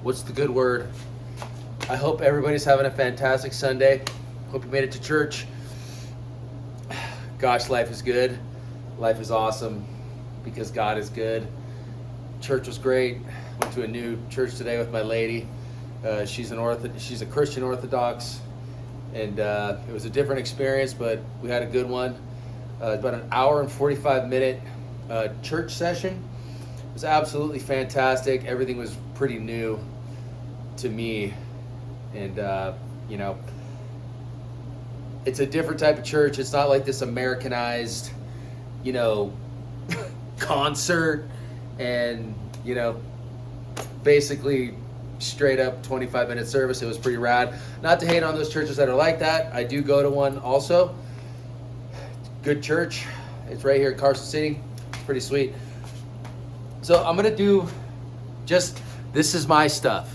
What's the good word? I hope everybody's having a fantastic Sunday. Hope you made it to church. Gosh, life is good. Life is awesome because God is good. Church was great. Went to a new church today with my lady. She's a Christian Orthodox, and it was a different experience, but we had a good one. About an hour and 45-minute church session. It was absolutely fantastic. Everything was pretty new to me, and it's a different type of church. It's not like this Americanized, concert and, basically straight up 25-minute service. It was pretty rad. Not to hate on those churches that are like that. I do go to one also. Good church. It's right here in Carson City. It's pretty sweet. So I'm going to do this is my stuff.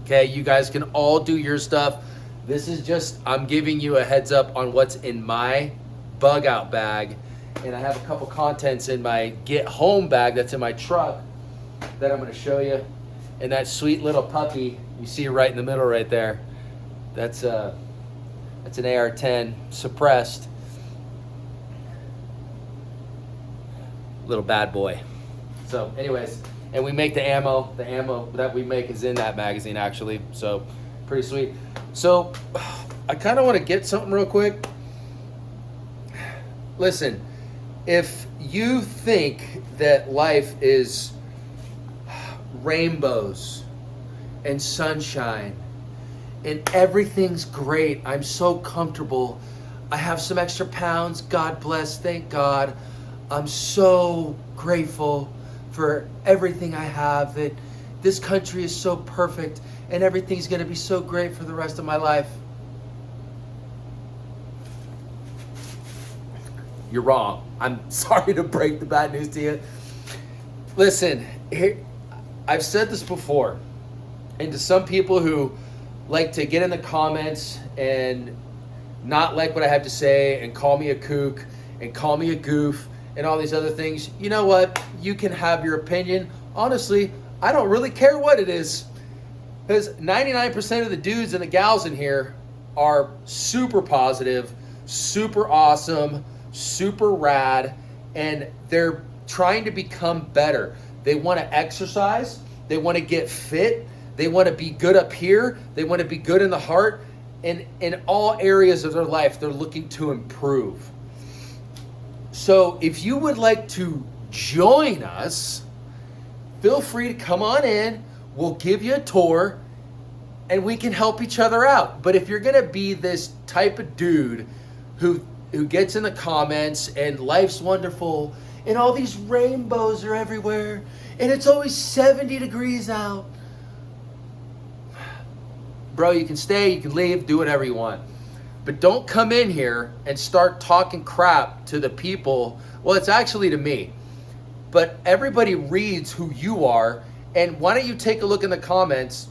Okay, you guys can all do your stuff. This is just, I'm giving you a heads up on what's in my Bugout bag. And I have a couple contents in my get home bag that's in my truck that I'm going to show you. And that sweet little puppy, you see right in the middle right there. That's an AR-10 suppressed. Little bad boy. So anyways, and we make the ammo. The ammo that we make is in that magazine actually. So pretty sweet. So I kind of want to get something real quick. Listen, if you think that life is rainbows and sunshine and everything's great, I'm so comfortable, I have some extra pounds, God bless, thank God, I'm so grateful for everything I have, that this country is so perfect and everything's going to be so great for the rest of my life. You're wrong. I'm sorry to break the bad news to you. Listen, here, I've said this before, and to some people who like to get in the comments and not like what I have to say and call me a kook and call me a goof and all these other things, you know what? You can have your opinion. Honestly, I don't really care what it is, because 99% of the dudes and the gals in here are super positive, super awesome, super rad, and they're trying to become better. They want to exercise, they want to get fit, they want to be good up here, they want to be good in the heart, and in all areas of their life, they're looking to improve. So if you would like to join us, feel free to come on in. We'll give you a tour and we can help each other out. But if you're going to be this type of dude who gets in the comments and life's wonderful and all these rainbows are everywhere and it's always 70 degrees out, bro, you can stay, you can leave, do whatever you want. But don't come in here and start talking crap to the people. Well, it's actually to me. But everybody reads who you are. And why don't you take a look in the comments?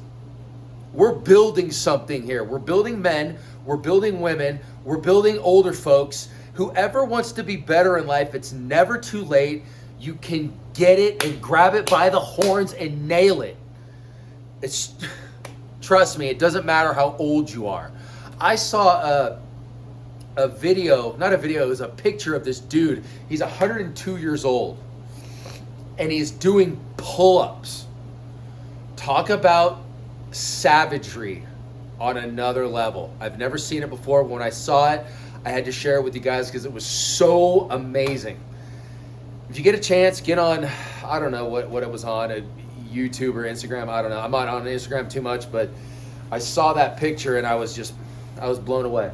We're building something here. We're building men. We're building women. We're building older folks. Whoever wants to be better in life, it's never too late. You can get it and grab it by the horns and nail it. Trust me, it doesn't matter how old you are. I saw a video, not a video, it was a picture of this dude. He's 102 years old and he's doing pull-ups. Talk about savagery on another level. I've never seen it before. When I saw it, I had to share it with you guys because it was so amazing. If you get a chance, get on, I don't know what it was on, a YouTube or Instagram, I don't know. I'm not on Instagram too much, but I saw that picture and I was blown away.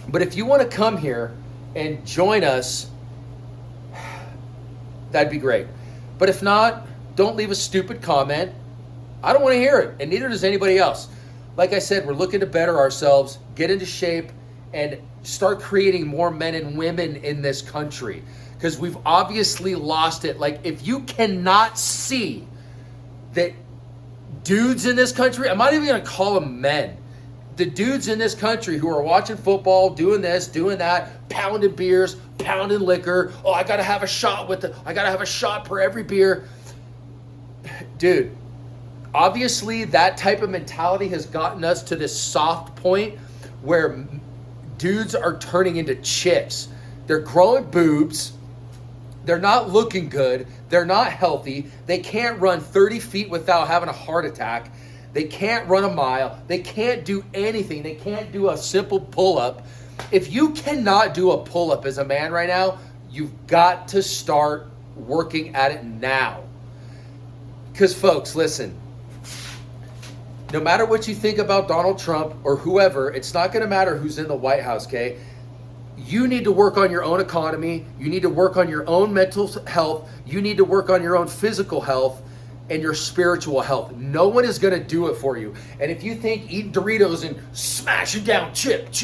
But if you want to come here and join us, that'd be great. But if not, don't leave a stupid comment. I don't want to hear it, and neither does anybody else. Like I said, we're looking to better ourselves, get into shape, and start creating more men and women in this country. Because we've obviously lost it. Like, if you cannot see that dudes in this country, I'm not even going to call them men, the dudes in this country who are watching football, doing this, doing that, pounding beers, pounding liquor. Oh, I gotta have a shot per every beer. Dude, obviously that type of mentality has gotten us to this soft point where dudes are turning into chicks. They're growing boobs. They're not looking good. They're not healthy. They can't run 30 feet without having a heart attack. They can't run a mile. They can't do anything. They can't do a simple pull-up. If you cannot do a pull-up as a man right now, you've got to start working at it now. Because folks, listen, no matter what you think about Donald Trump or whoever, it's not going to matter who's in the White House, okay? You need to work on your own economy. You need to work on your own mental health. You need to work on your own physical health and your spiritual health. No one is going to do it for you. And if you think eating Doritos and smashing down chip,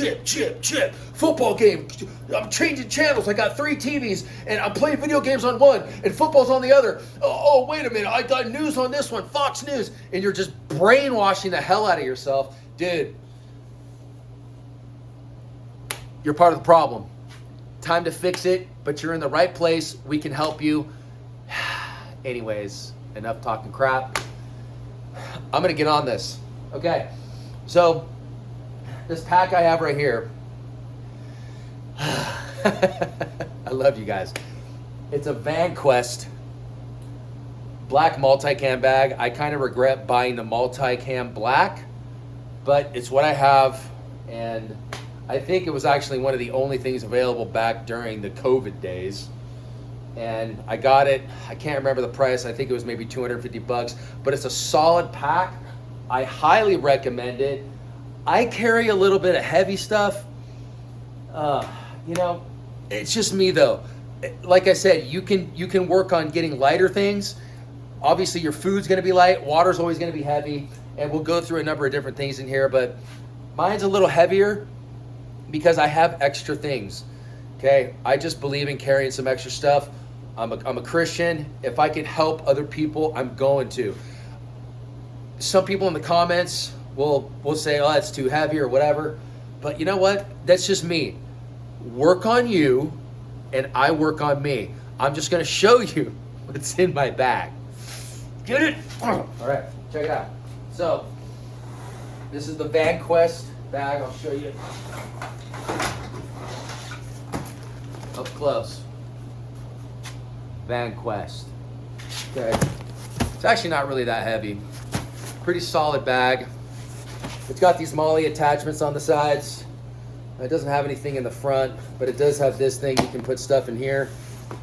football game, I'm changing channels, I got 3 TVs, and I'm playing video games on one, and football's on the other. Oh, wait a minute, I got news on this one, Fox News. And you're just brainwashing the hell out of yourself. Dude, you're part of the problem. Time to fix it, but you're in the right place. We can help you. Anyways, enough talking crap. I'm going to get on this. Okay, so this pack I have right here, I love you guys. It's a VanQuest black multicam bag. I kind of regret buying the multicam black, but it's what I have, and I think it was actually one of the only things available back during the COVID days. And I got it, I can't remember the price, I think it was maybe $250, but it's a solid pack. I highly recommend it. I carry a little bit of heavy stuff. You know, it's just me though. Like I said, you can work on getting lighter things. Obviously your food's gonna be light, water's always gonna be heavy, and we'll go through a number of different things in here, but mine's a little heavier because I have extra things. Okay, I just believe in carrying some extra stuff. I'm a Christian. If I can help other people, I'm going to. Some people in the comments will say, oh, it's too heavy or whatever. But you know what? That's just me. Work on you, and I work on me. I'm just going to show you what's in my bag. Get it? All right, check it out. So, this is the VanQuest bag. I'll show you up close. VanQuest. Okay. It's actually not really that heavy. Pretty solid bag. It's got these MOLLE attachments on the sides. It doesn't have anything in the front, but it does have this thing. You can put stuff in here.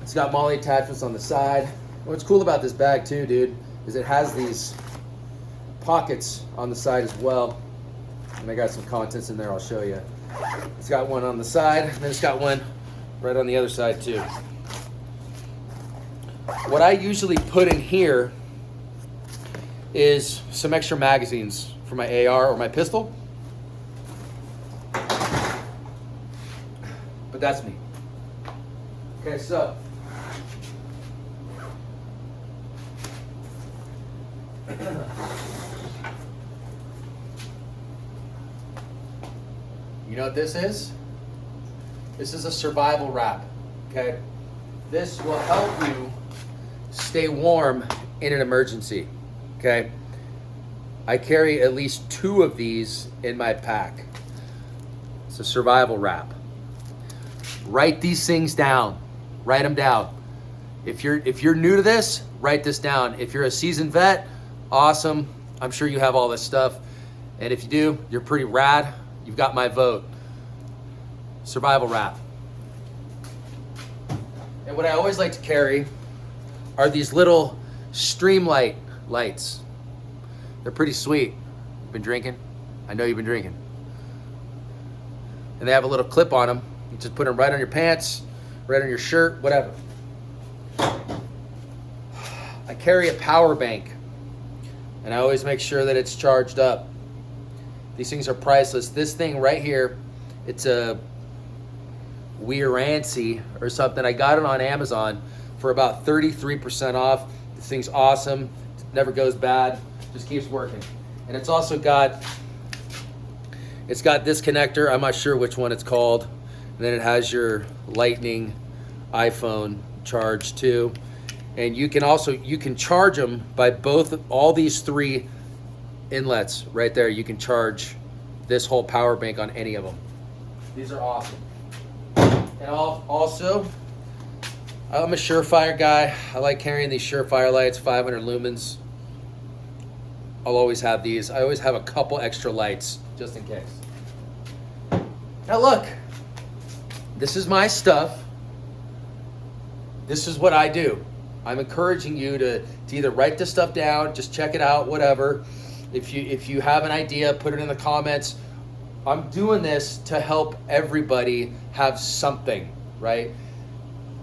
It's got MOLLE attachments on the side. What's cool about this bag too, dude, is it has these pockets on the side as well. And I got some contents in there I'll show you. It's got one on the side, and then it's got one right on the other side too. What I usually put in here is some extra magazines for my AR or my pistol. But that's me. Okay, so you know what this is? This is a survival wrap, okay? This will help you stay warm in an emergency, okay? I carry at least 2 of these in my pack. It's a survival wrap. Write these things down. Write them down. If you're new to this, write this down. If you're a seasoned vet, awesome. I'm sure you have all this stuff. And if you do, you're pretty rad. You've got my vote. Survival wrap. And what I always like to carry are these little Streamlight lights. They're pretty sweet. Been drinking? I know you've been drinking. And they have a little clip on them. You just put them right on your pants, right on your shirt, whatever. I carry a power bank, and I always make sure that it's charged up. These things are priceless. This thing right here, it's a Weerancy or something. I got it on Amazon for about 33% off. This thing's awesome. It never goes bad. Just keeps working. And it's also got, it's got this connector. I'm not sure which one it's called. And then it has your Lightning iPhone charge too. And you can charge them by all these 3 inlets right there. You can charge this whole power bank on any of them. These are awesome. And also, I'm a Surefire guy. I like carrying these Surefire lights, 500 lumens. I'll always have these. I always have a couple extra lights just in case. Now look, this is my stuff. This is what I do. I'm encouraging you to either write this stuff down, just check it out, whatever. If you have an idea, put it in the comments. I'm doing this to help everybody have something, right?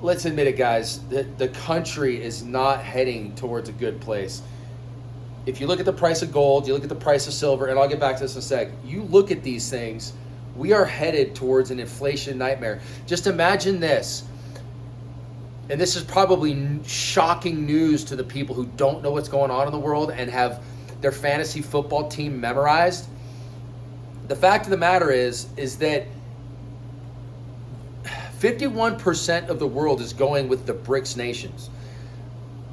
Let's admit it, guys. The country is not heading towards a good place. If you look at the price of gold, you look at the price of silver, and I'll get back to this in a sec. You look at these things, we are headed towards an inflation nightmare. Just imagine this. And this is probably shocking news to the people who don't know what's going on in the world and have their fantasy football team memorized. The fact of the matter is that 51% of the world is going with the BRICS nations.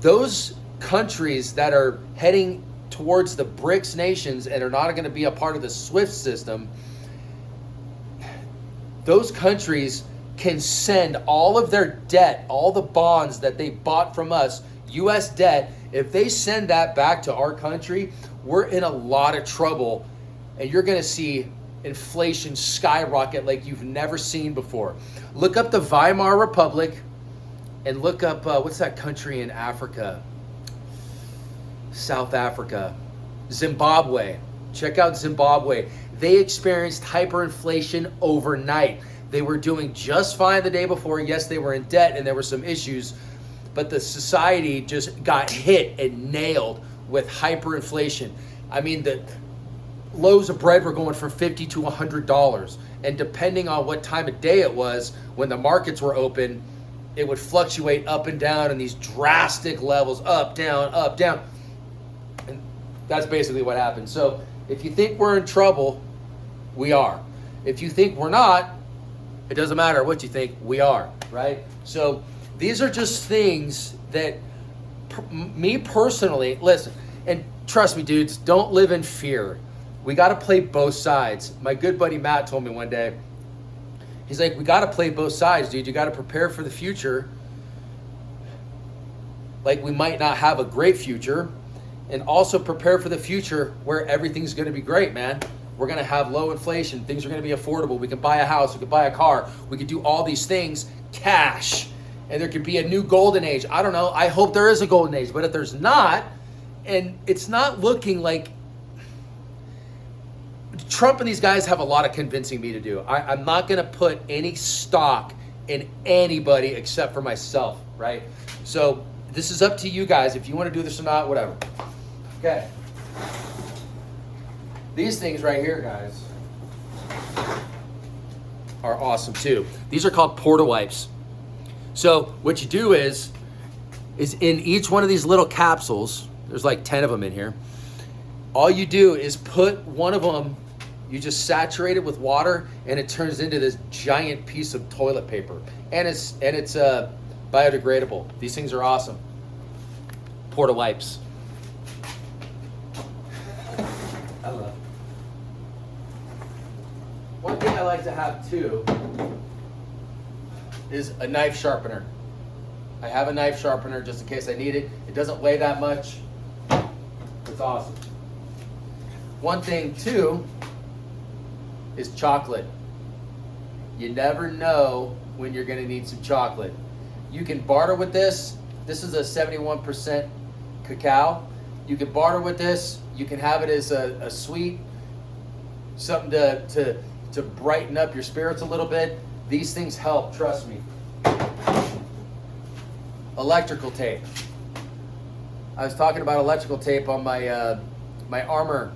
Those countries that are heading towards the BRICS nations and are not going to be a part of the SWIFT system, those countries can send all of their debt, all the bonds that they bought from us, U.S. debt, if they send that back to our country, we're in a lot of trouble, and you're going to see inflation skyrocket like you've never seen before. Look up the Weimar Republic and look up, what's that country in Africa? South Africa. Zimbabwe. Check out Zimbabwe. They experienced hyperinflation overnight. They were doing just fine the day before. Yes, they were in debt and there were some issues, but the society just got hit and nailed with hyperinflation. I mean, the loaves of bread were going from $50 to $100. And depending on what time of day it was, when the markets were open, it would fluctuate up and down in these drastic levels, up, down, up, down. And that's basically what happened. So if you think we're in trouble, we are. If you think we're not, it doesn't matter what you think, we are, right? So these are just things that me personally, listen, and trust me, dudes, don't live in fear. We got to play both sides. My good buddy Matt told me one day, he's like, we got to play both sides, dude. You got to prepare for the future. Like, we might not have a great future, and also prepare for the future where everything's going to be great, man. We're going to have low inflation. Things are going to be affordable. We can buy a house. We can buy a car. We can do all these things cash. And there could be a new golden age. I don't know. I hope there is a golden age. But if there's not, and it's not looking like Trump and these guys have a lot of convincing me to do. I'm not going to put any stock in anybody except for myself, right? So this is up to you guys. If you want to do this or not, whatever. Okay. These things right here, guys, are awesome too. These are called porta wipes. So what you do is in each one of these little capsules, there's like 10 of them in here. All you do is put one of them, you just saturate it with water, and it turns into this giant piece of toilet paper. And it's biodegradable. These things are awesome. Porta wipes. I love it. One thing I like to have too is a knife sharpener. I have a knife sharpener just in case I need it. It doesn't weigh that much. It's awesome. One thing too is chocolate. You never know when you're going to need some chocolate. You can barter with this. This is a 71% cacao. You can barter with this. You can have it as a sweet, something to brighten up your spirits a little bit. These things help, trust me. Electrical tape. I was talking about electrical tape on my my armor,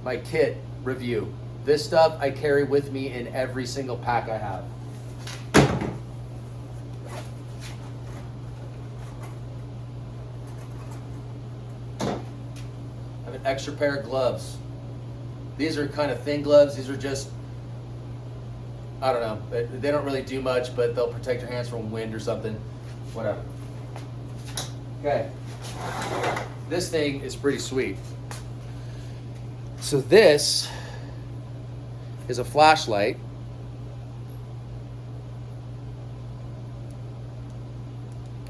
my kit review. This stuff I carry with me in every single pack I have. I have an extra pair of gloves. These are kind of thin gloves. These are just, I don't know, they don't really do much, but they'll protect your hands from wind or something, whatever. Okay. This thing is pretty sweet. So this is a flashlight.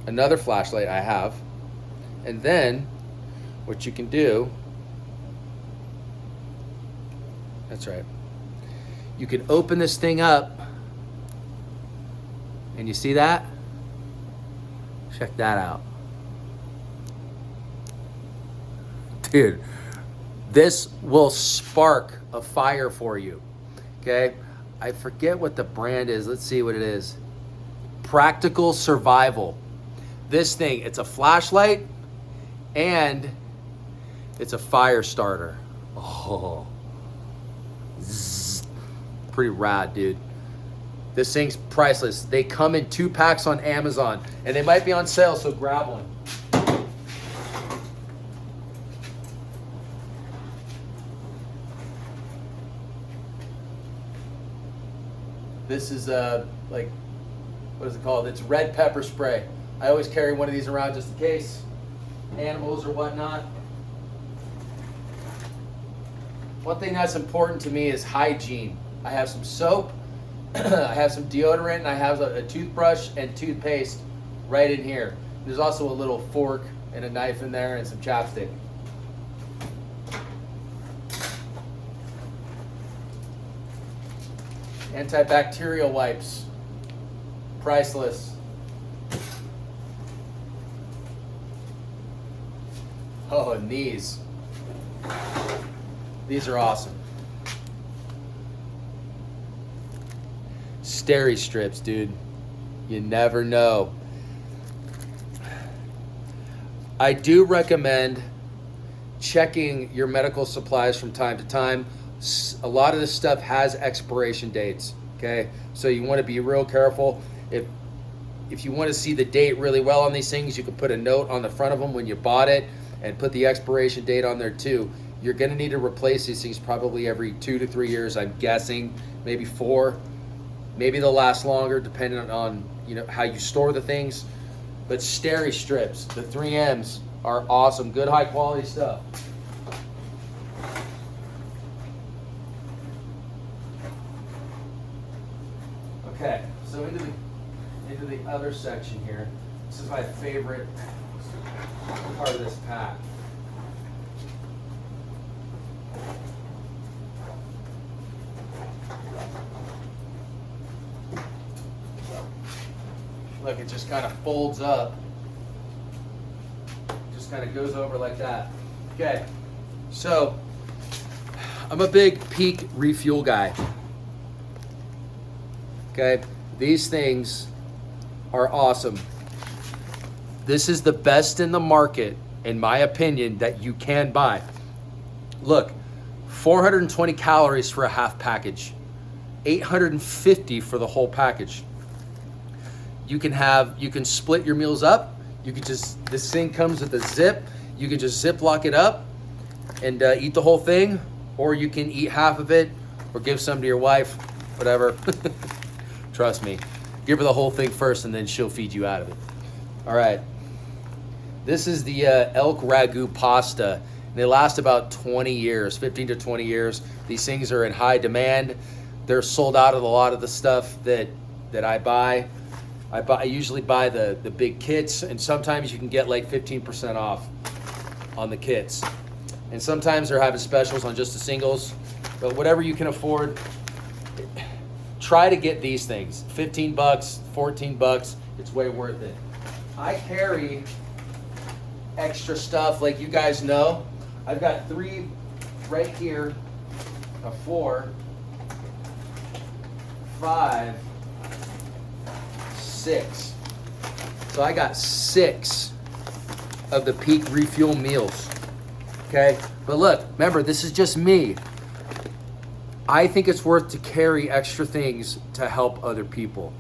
Another flashlight I have. And then what you can do, that's right, you can open this thing up, and you see that? Check that out. Dude, this will spark a fire for you, okay? I forget what the brand is. Let's see what it is. Practical Survival. This thing, it's a flashlight and it's a fire starter. Oh, zzz. Pretty rad, dude. This thing's priceless. They come in 2 packs on Amazon and they might be on sale, so grab one. This is like, what is it called? It's red pepper spray. I always carry one of these around just in case, animals or whatnot. One thing that's important to me is hygiene. I have some soap, I have some deodorant, and I have a toothbrush and toothpaste right in here. There's also a little fork and a knife in there and some chapstick. Antibacterial wipes, priceless. Oh, and these are awesome. Steri strips, dude. You never know. I do recommend checking your medical supplies from time to time. A lot of this stuff has expiration dates, okay? So you want to be real careful. If you want to see the date really well on these things, you can put a note on the front of them when you bought it and put the expiration date on there too. You're going to need to replace these things probably every 2 to 3 years, I'm guessing, maybe 4. Maybe they'll last longer depending on how you store the things. But Steri strips, the 3Ms, are awesome. Good high quality stuff. Okay, so into the other section here. This is my favorite part of this pack. Look, it just kind of folds up. Just kind of goes over like that. Okay, so I'm a big peak refuel guy. Okay, these things are awesome. This is the best in the market, in my opinion, that you can buy. Look, 420 calories for a half package, 850 for the whole package. You can split your meals up. You can this thing comes with a zip. You can just Ziploc it up and eat the whole thing, or you can eat half of it or give some to your wife, whatever. Trust me, give her the whole thing first and then she'll feed you out of it. All right, this is the elk ragu pasta. They last about 20 years, 15 to 20 years. These things are in high demand. They're sold out of a lot of the stuff that I buy. I usually buy the big kits, and sometimes you can get like 15% off on the kits. And sometimes they're having specials on just the singles, but whatever you can afford, try to get these things. 15 bucks, 14 bucks, it's way worth it. I carry extra stuff, like you guys know. I've got 3 right here, a 4, 5, 6. So I got 6 of the peak refuel meals. Okay, but look, remember, this is just me. I think it's worth to carry extra things to help other people.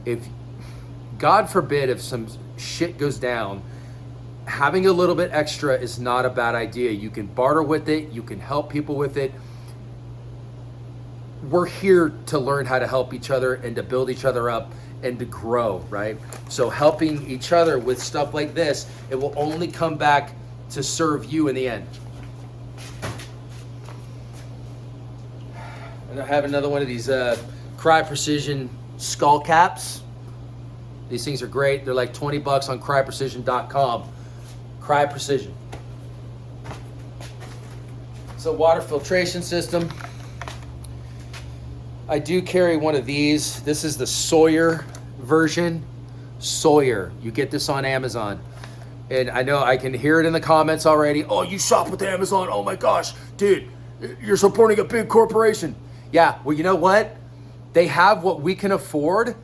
If, God forbid, if some shit goes down, having a little bit extra is not a bad idea. You can barter with it, you can help people with it. we're here to learn how to help each other and to build each other up and to grow, right? So helping each other with stuff like this, it will only come back to serve you in the end. And I have another one of these Cry Precision skull caps. These things are great. They're like 20 bucks on cryprecision.com. Cry Precision. It's a water filtration system. I do carry one of these. This is the Sawyer version. Sawyer. You get this on Amazon. And I know I can hear it in the comments already. Oh, you shop with Amazon. Oh my gosh, dude, you're supporting a big corporation. Yeah, well, you know what? They have what we can afford,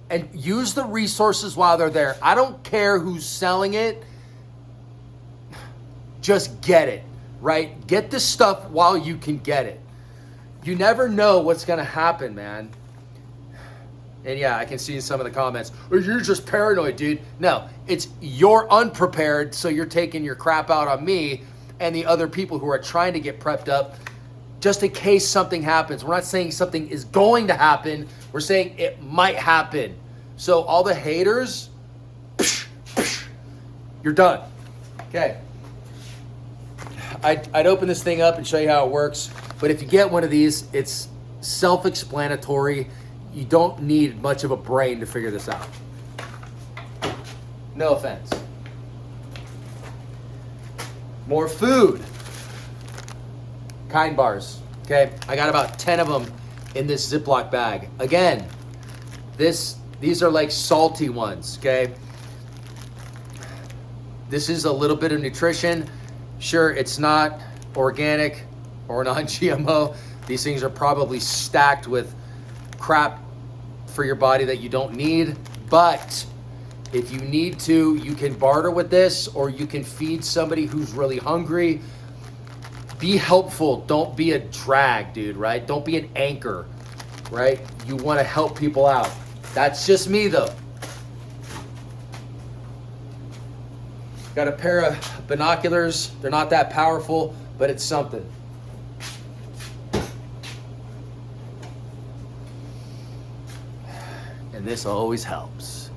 and use the resources while they're there. I don't care who's selling it. Just get it, right? Get the stuff while you can get it. You never know what's gonna happen, man. And yeah, I can see in some of the comments, oh, you're just paranoid, dude. No, it's you're unprepared, so you're taking your crap out on me and the other people who are trying to get prepped up just in case something happens. We're not saying something is going to happen. We're saying it might happen. So all the haters, you're done. Okay. I'd open this thing up and show you how it works. But if you get one of these, it's self-explanatory. You don't need much of a brain to figure this out. No offense. More food. Kind bars. Okay, I got about 10 of them in this Ziploc bag. Again, these are like salty ones, okay? This is a little bit of nutrition. Sure, it's not organic or non-GMO. These things are probably stacked with crap for your body that you don't need. But if you need to, you can barter with this, or you can feed somebody who's really hungry. Be helpful. Don't be a drag, dude, right? Don't be an anchor, right? You want to help people out. That's just me, though. Got a pair of binoculars. They're not that powerful, but it's something. And this always helps.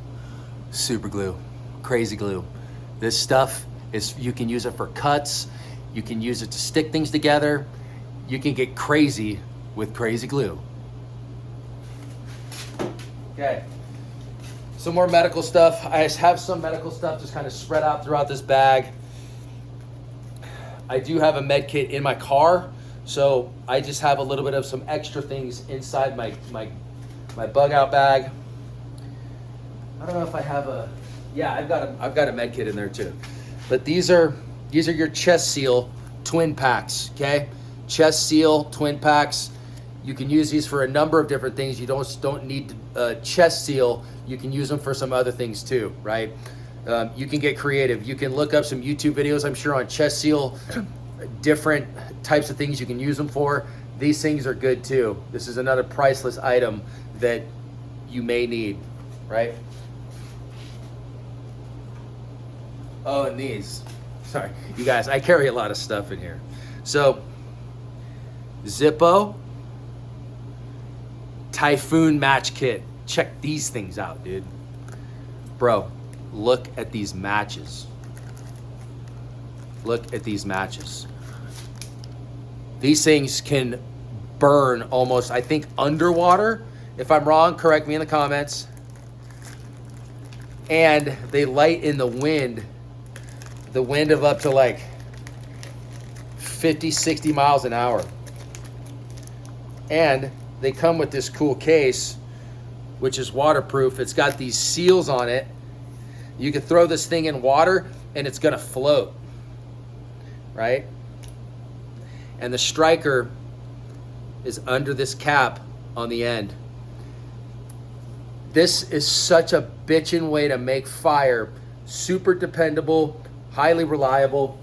Super glue, crazy glue. This stuff is, you can use it for cuts. You can use it to stick things together. You can get crazy with crazy glue. Okay. Some more medical stuff. I have some medical stuff just kind of spread out throughout this bag. I do have a med kit in my car, so I just have a little bit of some extra things inside my Bugout bag. I don't know if I have a, yeah, I've got a med kit in there too. But these are your chest seal twin packs, okay? Chest seal twin packs. You can use these for a number of different things. You don't need a chest seal. You can use them for some other things too, right? You can get creative. You can look up some YouTube videos, I'm sure, on chest seal, different types of things you can use them for. These things are good too. This is another priceless item that you may need, right? Oh, and these. Sorry, you guys, I carry a lot of stuff in here. So, Zippo Typhoon match kit. Check these things out, dude. Bro, look at these matches. Look at these matches. These things can burn almost, I think, underwater. If I'm wrong, correct me in the comments. And they light in the wind of up to like 50, 60 miles an hour. And they come with this cool case, which is waterproof. It's got these seals on it. You can throw this thing in water and it's gonna float, right? And the striker is under this cap on the end. This is such a bitchin' way to make fire. Super dependable, highly reliable.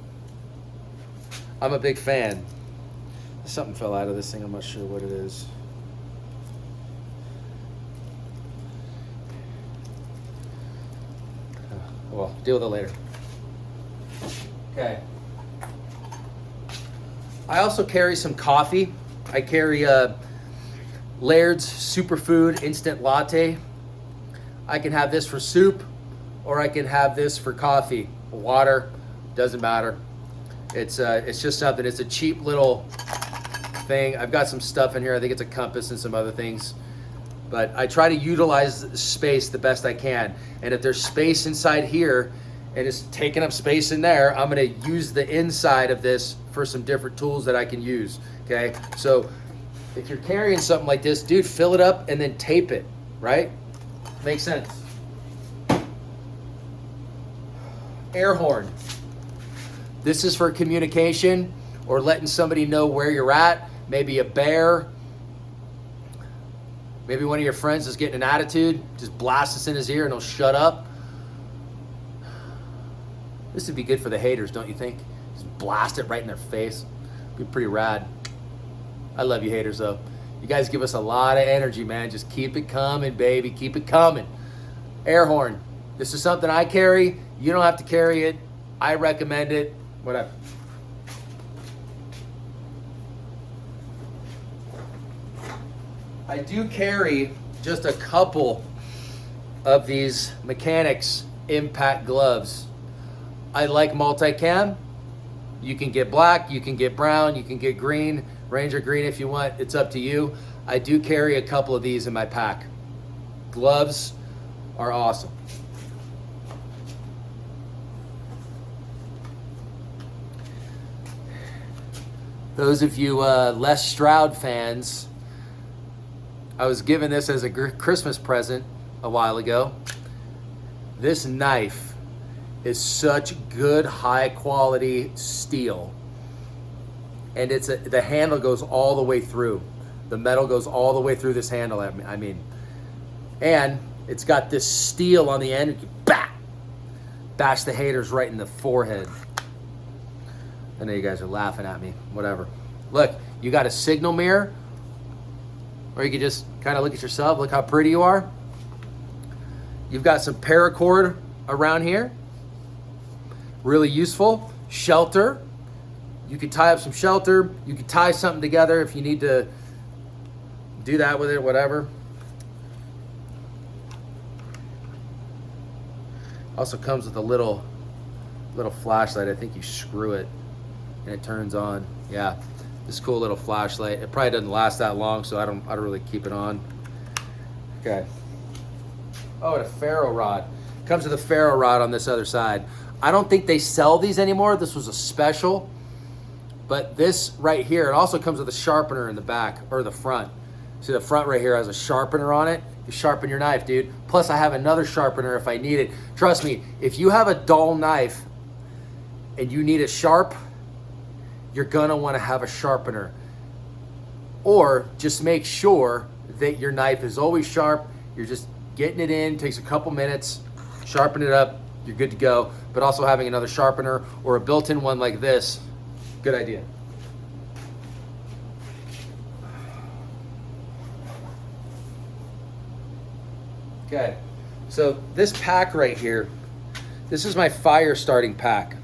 I'm a big fan. Something fell out of this thing, I'm not sure what it is. Well, deal with it later. Okay. I also carry some coffee. I carry Laird's Superfood Instant Latte. I can have this for soup, or I can have this for coffee, water, doesn't matter. It's just something. It's a cheap little thing. I've got some stuff in here. I think it's a compass and some other things. But I try to utilize space the best I can. And if there's space inside here and it's taking up space in there, I'm going to use the inside of this for some different tools that I can use. Okay? So if you're carrying something like this, dude, fill it up and then tape it, right? Makes sense. Air horn. This is for communication or letting somebody know where you're at. Maybe a bear. Maybe one of your friends is getting an attitude. Just blast this in his ear and he'll shut up. This would be good for the haters, don't you think? Just blast it right in their face. Be pretty rad. I love you haters though. You guys give us a lot of energy, man. Just keep it coming, baby. Keep it coming. Air horn. This is something I carry. You don't have to carry it. I recommend it. Whatever. I do carry just a couple of these mechanics impact gloves. I like multicam. You can get black, you can get brown, you can get green, Ranger green if you want. It's up to you. I do carry a couple of these in my pack. Gloves are awesome. Those of you Les Stroud fans, I was given this as a Christmas present a while ago. This knife is such good high quality steel, and the handle goes all the way through. The metal goes all the way through this handle, I mean. And it's got this steel on the end. You bash the haters right in the forehead. I know you guys are laughing at me, whatever. Look, you got a signal mirror, or you can just kind of look at yourself, look how pretty you are. You've got some paracord around here, really useful. Shelter, you can tie up some shelter. You can tie something together if you need to do that with it, whatever. Also comes with a little flashlight. I think you screw it and it turns on. Yeah, this cool little flashlight. It probably doesn't last that long, so I don't really keep it on. Okay. Oh, and a ferro rod. Comes with a ferro rod on this other side. I don't think they sell these anymore. This was a special. But this right here, it also comes with a sharpener in the back or the front. See, the front right here has a sharpener on it. You sharpen your knife, dude. Plus, I have another sharpener if I need it. Trust me, if you have a dull knife and you need it sharp, you're gonna wanna have a sharpener. Or just make sure that your knife is always sharp. You're just getting it in, takes a couple minutes, sharpen it up, you're good to go. But also having another sharpener or a built-in one like this, good idea. Okay, so this pack right here, this is my fire starting pack.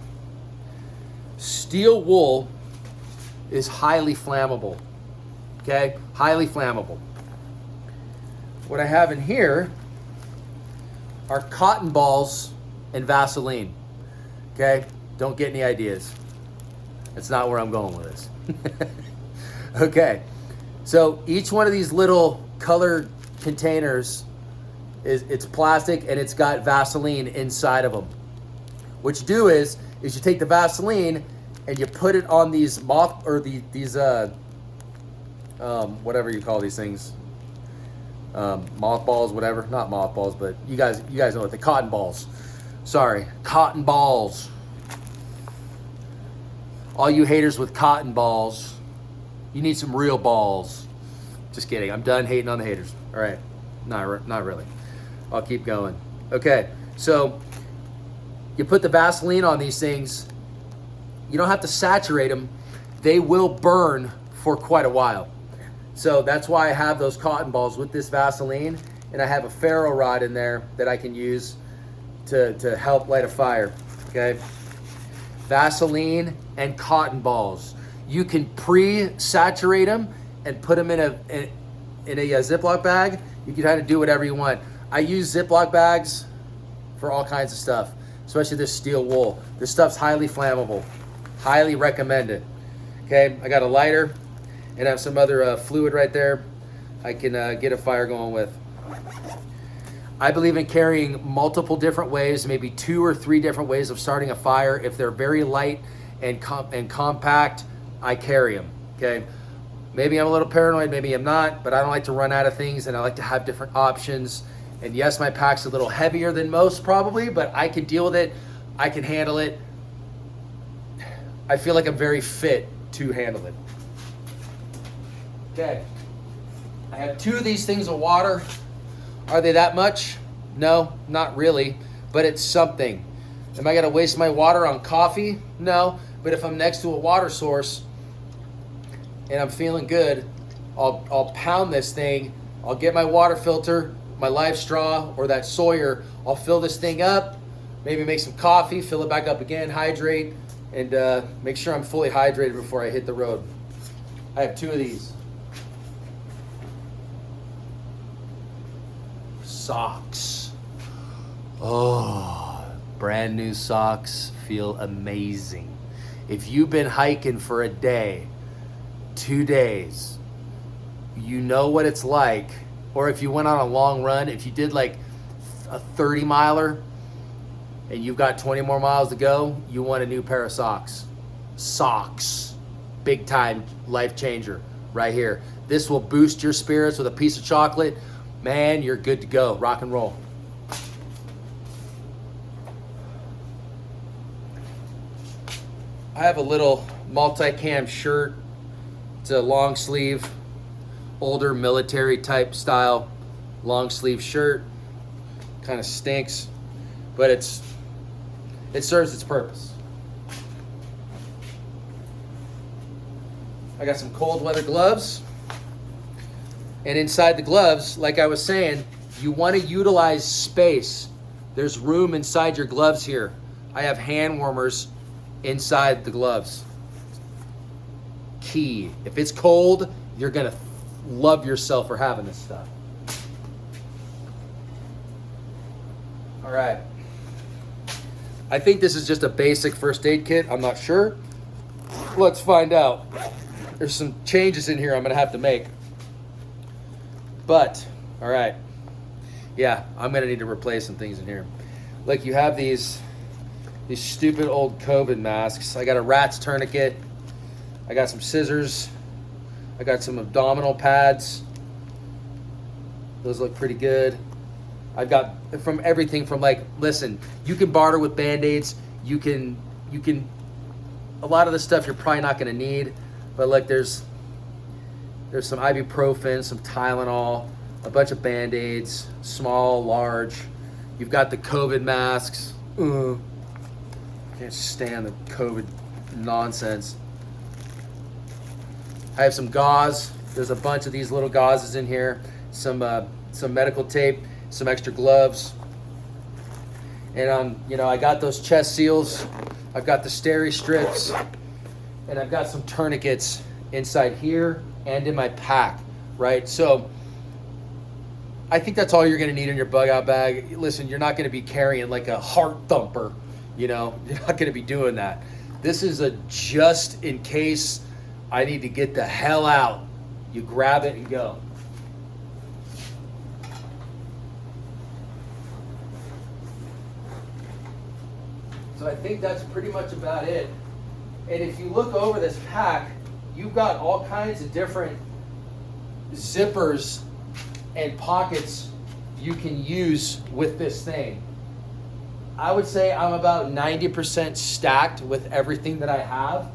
Steel wool is highly flammable, okay? Highly flammable. What I have in here are cotton balls and Vaseline, okay? Don't get any ideas. That's not where I'm going with this. Okay, so each one of these little colored containers it's plastic and it's got Vaseline inside of them. What you do is you take the Vaseline and you put it on these whatever you call these things, mothballs, whatever. Not mothballs, but you guys know what the cotton balls. Sorry, cotton balls. All you haters with cotton balls, you need some real balls. Just kidding. I'm done hating on the haters. All right, not really. I'll keep going. Okay, so you put the Vaseline on these things. You don't have to saturate them. They will burn for quite a while. So that's why I have those cotton balls with this Vaseline, and I have a ferro rod in there that I can use to help light a fire, okay? Vaseline and cotton balls. You can pre-saturate them and put them in in a Ziploc bag, you can kind of do whatever you want. I use Ziploc bags for all kinds of stuff, especially this steel wool. This stuff's highly flammable. Highly recommend it. Okay, I got a lighter and I have some other fluid right there I can get a fire going with. I believe in carrying multiple different ways, maybe 2 or 3 different ways of starting a fire. If they're very light and compact, I carry them, okay? Maybe I'm a little paranoid, maybe I'm not, but I don't like to run out of things and I like to have different options. And yes, my pack's a little heavier than most probably, but I can deal with it. I can handle it. I feel like I'm very fit to handle it. Okay, I have 2 of these things of water. Are they that much? No, not really, but it's something. Am I gonna waste my water on coffee? No, but if I'm next to a water source and I'm feeling good, I'll pound this thing. I'll get my water filter, my live straw or that Sawyer. I'll fill this thing up, maybe make some coffee, fill it back up again, hydrate, and make sure I'm fully hydrated before I hit the road. I have 2 of these. Socks. Oh, brand new socks feel amazing. If you've been hiking for a day, 2 days, you know what it's like. Or if you went on a long run, if you did like a 30 miler and you've got 20 more miles to go, you want a new pair of socks. Socks, big time life changer right here. This will boost your spirits with a piece of chocolate. Man, you're good to go. Rock and roll. I have a little multicam shirt. It's a long sleeve, older military type style long sleeve shirt. Kind of stinks, but it serves its purpose. I got some cold weather gloves. And inside the gloves, like I was saying, you want to utilize space. There's room inside your gloves here. I have hand warmers inside the gloves. Key. If it's cold, you're going to love yourself for having this stuff. All right. I think this is just a basic first aid kit. I'm not sure. Let's find out. There's some changes in here I'm going to have to make. But, all right, yeah, I'm gonna need to replace some things in here. Look, you have these stupid old COVID masks. I got a rat's tourniquet. I got some scissors. I got some abdominal pads. Those look pretty good. I've got from everything from like, listen, you can barter with Band-Aids. You can, a lot of the stuff you're probably not gonna need, but like there's some ibuprofen, some Tylenol, a bunch of Band-Aids, small, large. You've got the COVID masks. Can't stand the COVID nonsense. I have some gauze. There's a bunch of these little gauzes in here. Some medical tape, some extra gloves. And I got those chest seals. I've got the steri strips, and I've got some tourniquets inside here and in my pack, right? So I think that's all you're gonna need in your bug out bag. Listen, you're not gonna be carrying like a heart thumper, you're not gonna be doing that. This is a just in case I need to get the hell out. You grab it and go. So I think that's pretty much about it. And if you look over this pack, you've got all kinds of different zippers and pockets you can use with this thing. I would say I'm about 90% stacked with everything that I have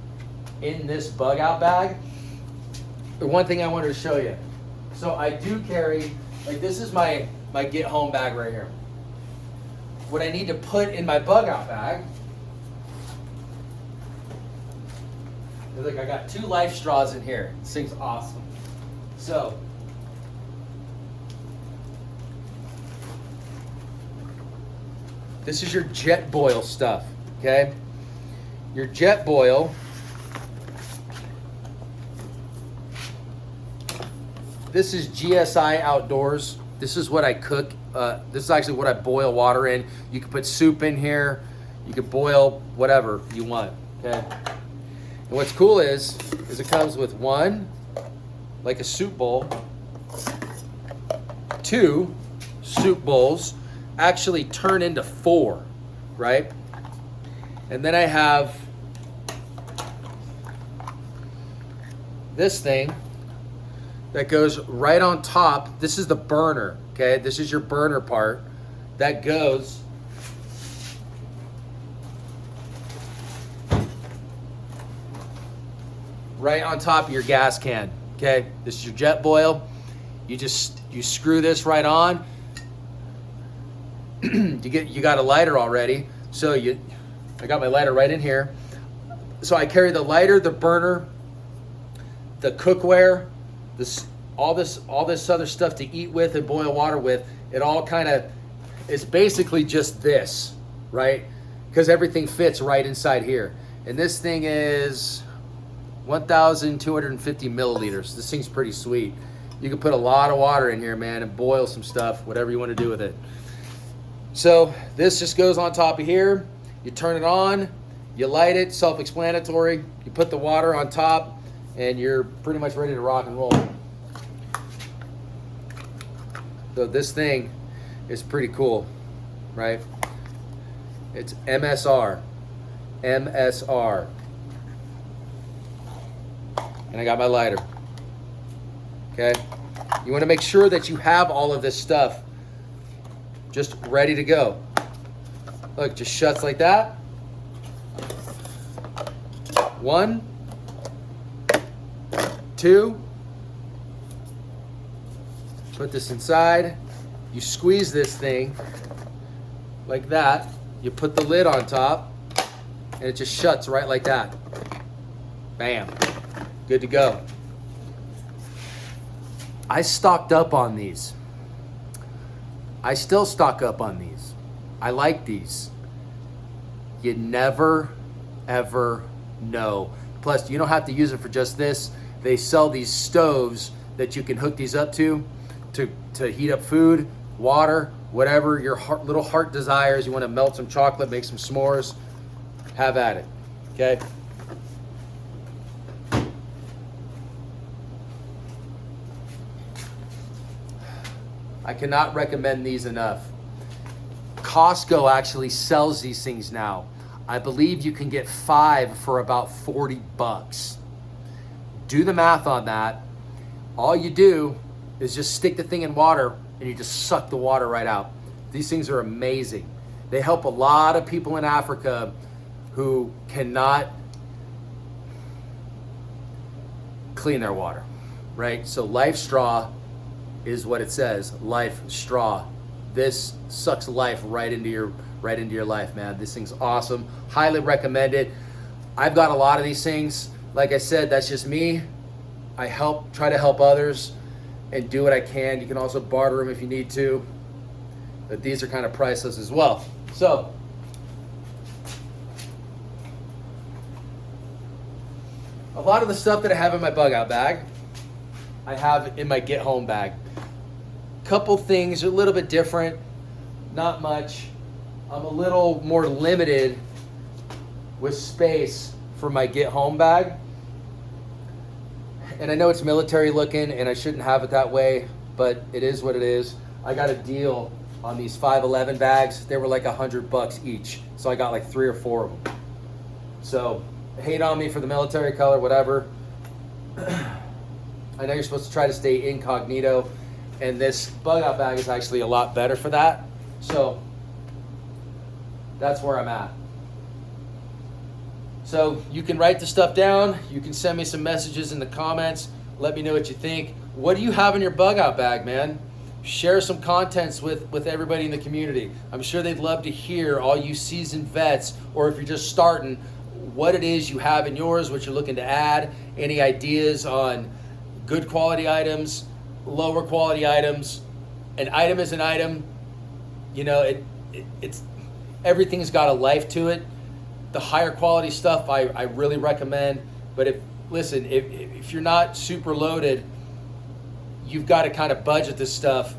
in this bug out bag. The one thing I wanted to show you. So I do carry, like this is my get home bag right here. What I need to put in my bug out bag, look, I got 2 life straws in here. This thing's awesome. So, this is your jet boil stuff, okay? Your jet boil This is GSI Outdoors. This is what I cook. This is actually what I boil water in. You can put soup in here. You can boil whatever you want, okay? And what's cool is it comes with one, like a soup bowl, two soup bowls, actually turn into four, right? And then I have this thing that goes right on top. This is the burner, okay? This is your burner part that goes right on top of your gas can, okay? This is your jet boil. You screw this right on. You got a lighter already. So I got my lighter right in here. So I carry the lighter, the burner, the cookware, all this other stuff to eat with and boil water with. It all kind of is basically just this, right? Because everything fits right inside here. And this thing is 1,250 milliliters. This thing's pretty sweet. You can put a lot of water in here, man, and boil some stuff, whatever you want to do with it. So this just goes on top of here. You turn it on, you light it, self-explanatory. You put the water on top, and you're pretty much ready to rock and roll. So this thing is pretty cool, right? It's MSR. MSR. And I got my lighter. Okay? You want to make sure that you have all of this stuff just ready to go. Look, just shuts like that. One, two. Put this inside. You squeeze this thing like that. You put the lid on top, and it just shuts right like that. Bam. Good to go. I stocked up on these. I still stock up on these. I like these. You never, ever know. Plus, you don't have to use it for just this. They sell these stoves that you can hook these up to heat up food, water, whatever your little heart desires. You want to melt some chocolate, make some s'mores, have at it, okay? I cannot recommend these enough. Costco actually sells these things now. I believe you can get 5 for about 40 bucks. Do the math on that. All you do is just stick the thing in water and you just suck the water right out. These things are amazing. They help a lot of people in Africa who cannot clean their water, right? So Life Straw is what it says, Life Straw. This sucks life right into your life, man. This thing's awesome. Highly recommend it. I've got a lot of these things. Like I said, that's just me. I try to help others and do what I can. You can also barter them if you need to. But these are kind of priceless as well. So, a lot of the stuff that I have in my bug out bag, I have in my get home bag. Couple things are a little bit different, not much. I'm a little more limited with space for my get home bag. And I know it's military looking and I shouldn't have it that way, but it is what it is. I got a deal on these 511 bags. They were like $100 each. So I got like 3 or 4 of them. So hate on me for the military color, whatever. I know you're supposed to try to stay incognito, and this bug out bag is actually a lot better for that. So that's where I'm at. So you can write the stuff down. You can send me some messages in the comments. Let me know what you think. What do you have in your bug out bag, man? Share some contents with everybody in the community. I'm sure they'd love to hear, all you seasoned vets, or if you're just starting, what it is you have in yours, what you're looking to add, any ideas on good quality items, lower quality items. An item is an item. You know, it's everything's got a life to it. The higher quality stuff I really recommend. But if you're not super loaded, you've got to kind of budget this stuff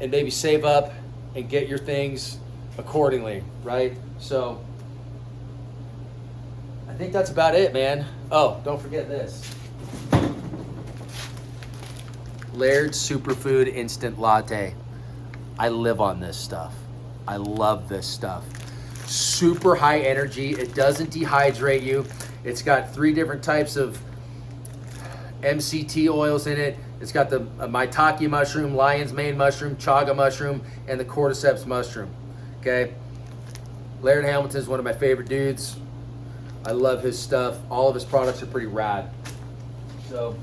and maybe save up and get your things accordingly, right? So I think that's about it, man. Oh, don't forget this. Laird Superfood Instant Latte. I live on this stuff. I love this stuff. Super high energy. It doesn't dehydrate you. It's got 3 different types of MCT oils in it. It's got the maitake mushroom, lion's mane mushroom, chaga mushroom, and the cordyceps mushroom. Okay? Laird Hamilton is one of my favorite dudes. I love his stuff. All of his products are pretty rad. So,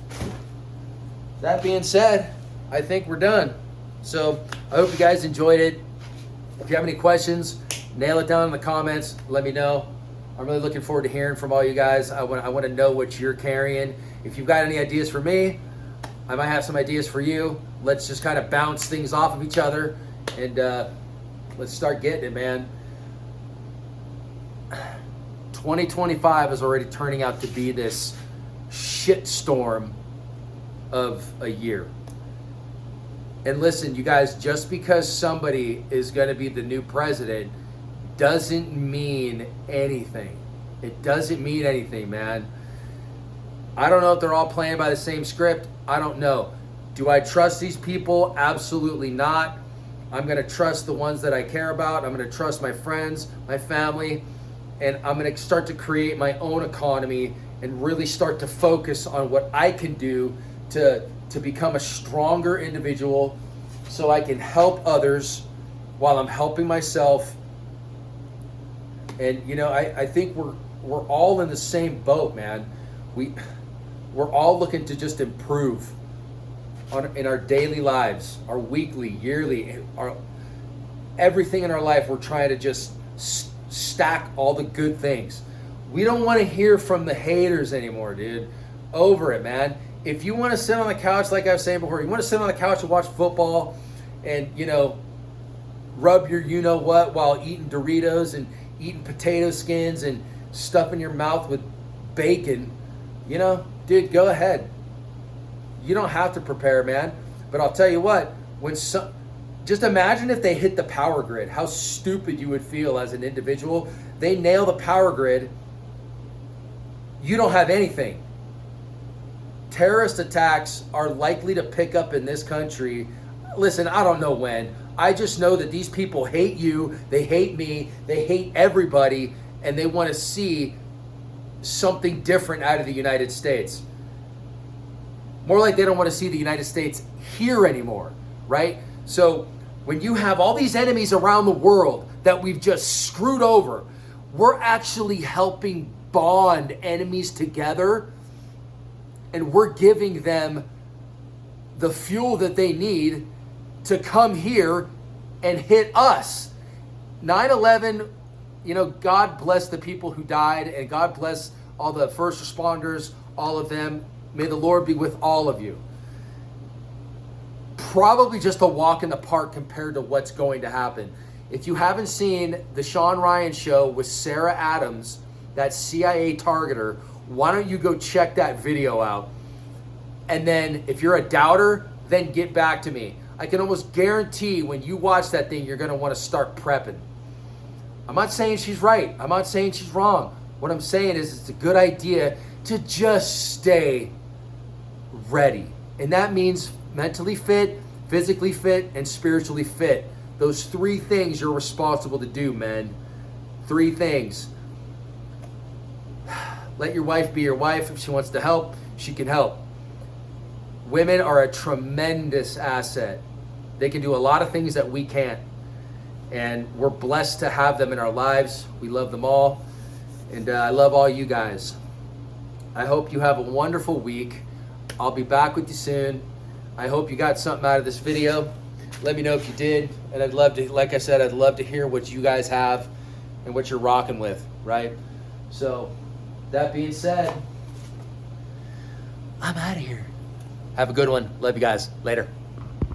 that being said, I think we're done. So, I hope you guys enjoyed it. If you have any questions, nail it down in the comments. Let me know. I'm really looking forward to hearing from all you guys. I want to know what you're carrying. If you've got any ideas for me, I might have some ideas for you. Let's just kind of bounce things off of each other, and let's start getting it, man. 2025 is already turning out to be this shitstorm of a year. And listen, you guys, just because somebody is going to be the new president doesn't mean anything. It doesn't mean anything, man. I don't know if they're all playing by the same script. I don't know. Do I trust these people? Absolutely not. I'm going to trust the ones that I care about. I'm going to trust my friends, my family, and I'm going to start to create my own economy and really start to focus on what I can do to become a stronger individual so I can help others while I'm helping myself. And, you know, I think we're all in the same boat, man. We're all looking to just improve in our daily lives, our weekly, yearly, everything in our life. We're trying to just stack all the good things. We don't want to hear from the haters anymore, dude. Over it, man. If you want to sit on the couch, like I was saying before, you want to sit on the couch and watch football and, you know, rub your you-know-what while eating Doritos and eating potato skins and stuffing your mouth with bacon, you know, dude, go ahead. You don't have to prepare, man. But I'll tell you what, just imagine if they hit the power grid, how stupid you would feel as an individual. They nail the power grid. You don't have anything. Terrorist attacks are likely to pick up in this country. Listen, I don't know when. I just know that these people hate you, they hate me, they hate everybody, and they want to see something different out of the United States. More like they don't want to see the United States here anymore, right? So when you have all these enemies around the world that we've just screwed over, we're actually helping bond enemies together, and we're giving them the fuel that they need to come here and hit us. 9/11, you know, God bless the people who died, and God bless all the first responders, all of them. May the Lord be with all of you. Probably just a walk in the park compared to what's going to happen. If you haven't seen the Sean Ryan show with Sarah Adams, that CIA targeter, why don't you go check that video out? And then if you're a doubter, then get back to me. I can almost guarantee when you watch that thing, you're going to want to start prepping. I'm not saying she's right. I'm not saying she's wrong. What I'm saying is it's a good idea to just stay ready. And that means mentally fit, physically fit, and spiritually fit. Those 3 things you're responsible to do, men. 3 things. Let your wife be your wife. If she wants to help, she can help. Women are a tremendous asset. They can do a lot of things that we can't. And we're blessed to have them in our lives. We love them all. And I love all you guys. I hope you have a wonderful week. I'll be back with you soon. I hope you got something out of this video. Let me know if you did. And I'd love to, like I said, I'd love to hear what you guys have and what you're rocking with, right? So, that being said, I'm out of here. Have a good one. Love you guys. Later.